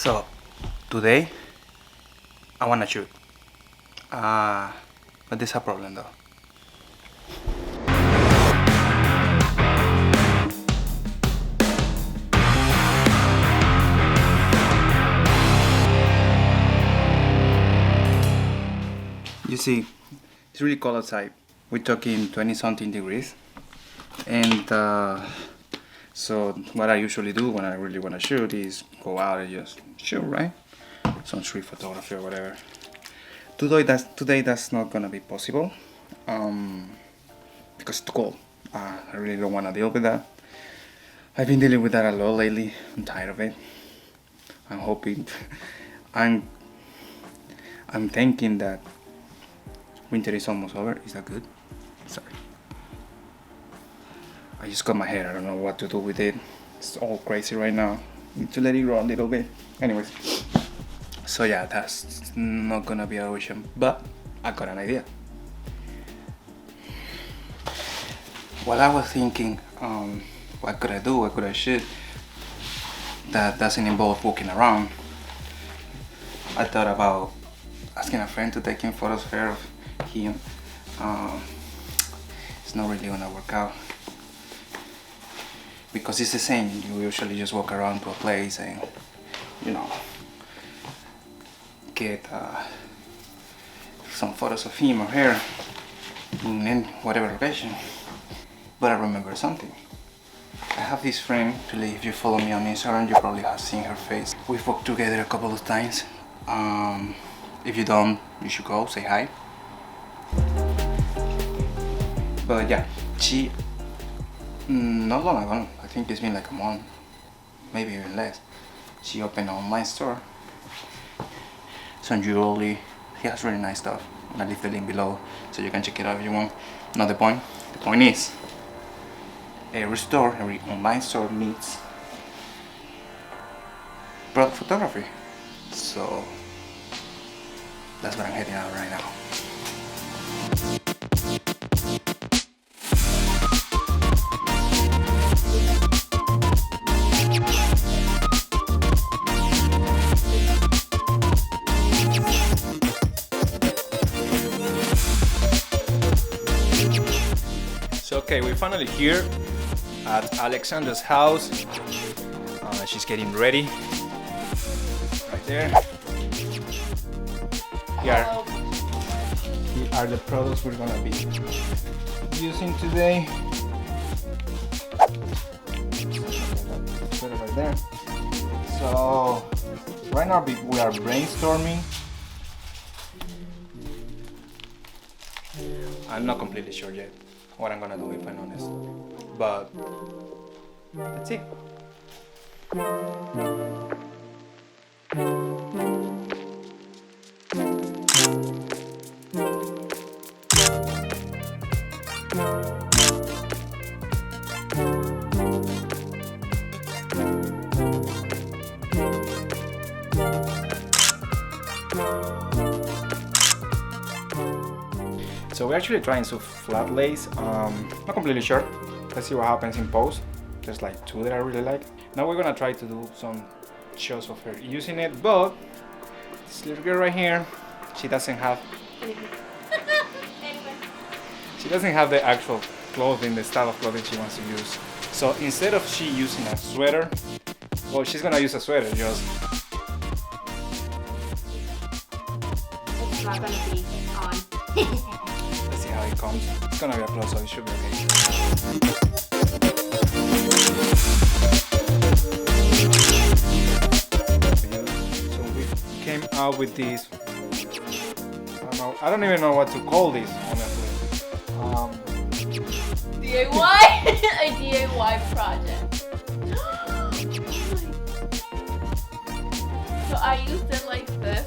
So today I wanna shoot. But there's a problem though. You see, it's really cold outside. We're talking 20 something degrees. And so what I usually do when I really want to shoot is go out and just shoot, right? Some street photography or whatever. Today that's not gonna be possible because it's too cold. I really don't want to deal with that. I've been dealing with that a lot lately. I'm tired of it. I'm hoping, I'm thinking that winter is almost over. Is that good? Sorry. I just got my hair. I don't know what to do with it. It's all crazy right now. Need to let it grow a little bit. Anyways. So yeah, that's not gonna be an option. But I got an idea. While I was thinking, what could I do? What could I shoot? That doesn't involve walking around. I thought about asking a friend to take in photos of him. It's not really gonna work out because it's the same. You usually just walk around to a place and, you know, get some photos of him or her in whatever location. But I remember something. I have this friend, really, if you follow me on Instagram, you probably have seen her face. We've worked together a couple of times. If you don't, you should go say hi. But yeah, she, not long ago, I think it's been like a month, maybe even less, she opened an online store. Some jewelry, he has really nice stuff. I'll leave the link below so you can check it out if you want. Not the point. The point is, every store, every online store needs product photography. So that's what I'm heading out right now. So okay, we're finally here at Alexandra's house. She's getting ready. Right there. Here are the products we're gonna be using today. Put it right there. So right now we are brainstorming. I'm not completely sure yet what I'm gonna do, if I'm honest, but let's see. So we're actually trying some flat lays. Not completely sure. Let's see what happens in post. There's like two that I really like. Now we're gonna try to do some shows of her using it, but this little girl right here, she doesn't have she doesn't have the actual clothing, the style of clothing she wants to use. So instead of she using a sweater, well, she's gonna use a sweater just. It's not gonna be on. Let's see how it comes. It's gonna be uploaded, so it should be okay. So we came out with this. I don't even know what to call this, honestly. DIY? A DIY project. So I used it like this.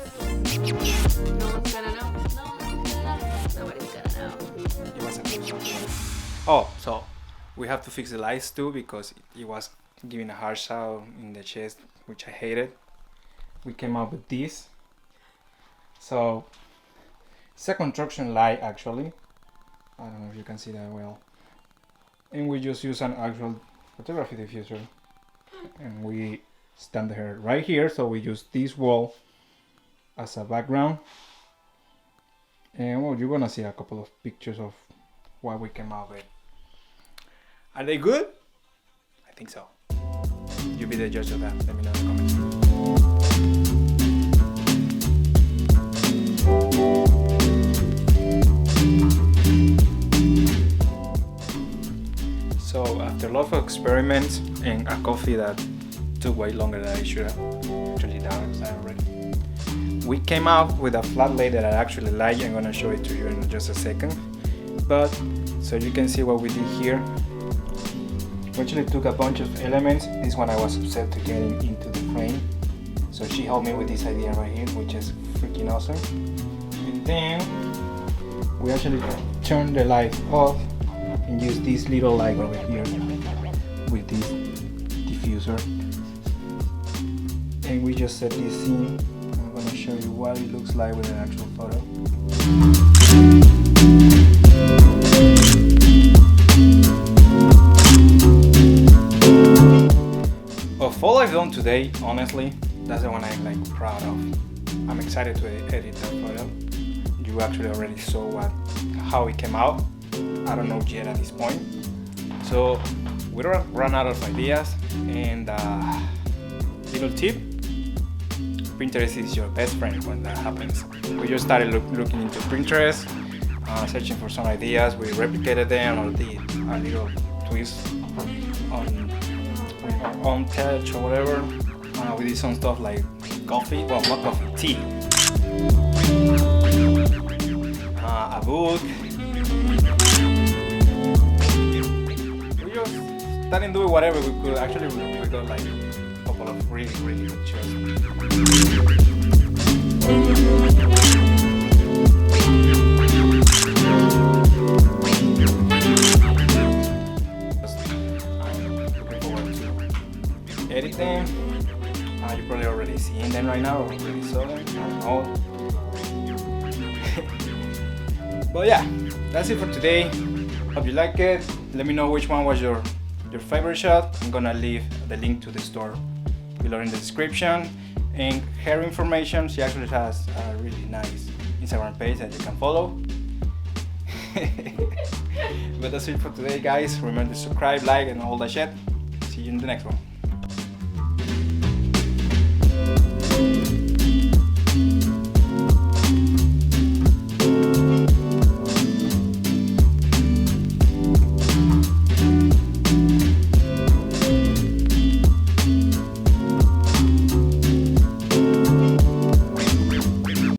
No one's gonna know. Nobody's gonna know. It wasn't doing something. Oh, so we have to fix the lights too because it was giving a harsh sound in the chest, which I hated. We came up with this. So it's a construction light actually. I don't know if you can see that well. And we just use an actual photography diffuser. And we stand her right here. So we use this wall as a background. And well, you're gonna see a couple of pictures of what we came out with. Are they good? I think so. You be the judge of that. Let me know in the comments. So after a lot of experiments and a coffee that took way longer than I should have, actually done already, we came out with a flat lay that I actually like. I'm gonna show it to you in just a second. But so you can see what we did here. We actually took a bunch of elements. This one I was upset to getting into the frame. So she helped me with this idea right here, which is freaking awesome. And then we actually turned the light off and use this little light over here with this diffuser. And we just set this in. I'm going to show you what it looks like with an actual photo. Of all I've done today, honestly, that's the one I'm like proud of. I'm excited to edit that photo. You actually already saw how it came out. I don't know yet at this point. So we don't run out of ideas. And little tip, Pinterest is your best friend when that happens. We just started looking into Pinterest, searching for some ideas. We replicated them or did a little twist on our own touch or whatever. We did some stuff like coffee, well not coffee, tea, a book. We just started doing whatever we could. Actually, we got like a couple of really good shows. Edit them. You're probably already seeing them right now, or already saw them. All. But yeah, that's it for today. Hope you like it. Let me know which one was your favorite shot. I'm gonna leave the link to the store below in the description. And her information, she actually has a really nice Instagram page that you can follow. But that's it for today, guys. Remember to subscribe, like, and all that shit. See you in the next one.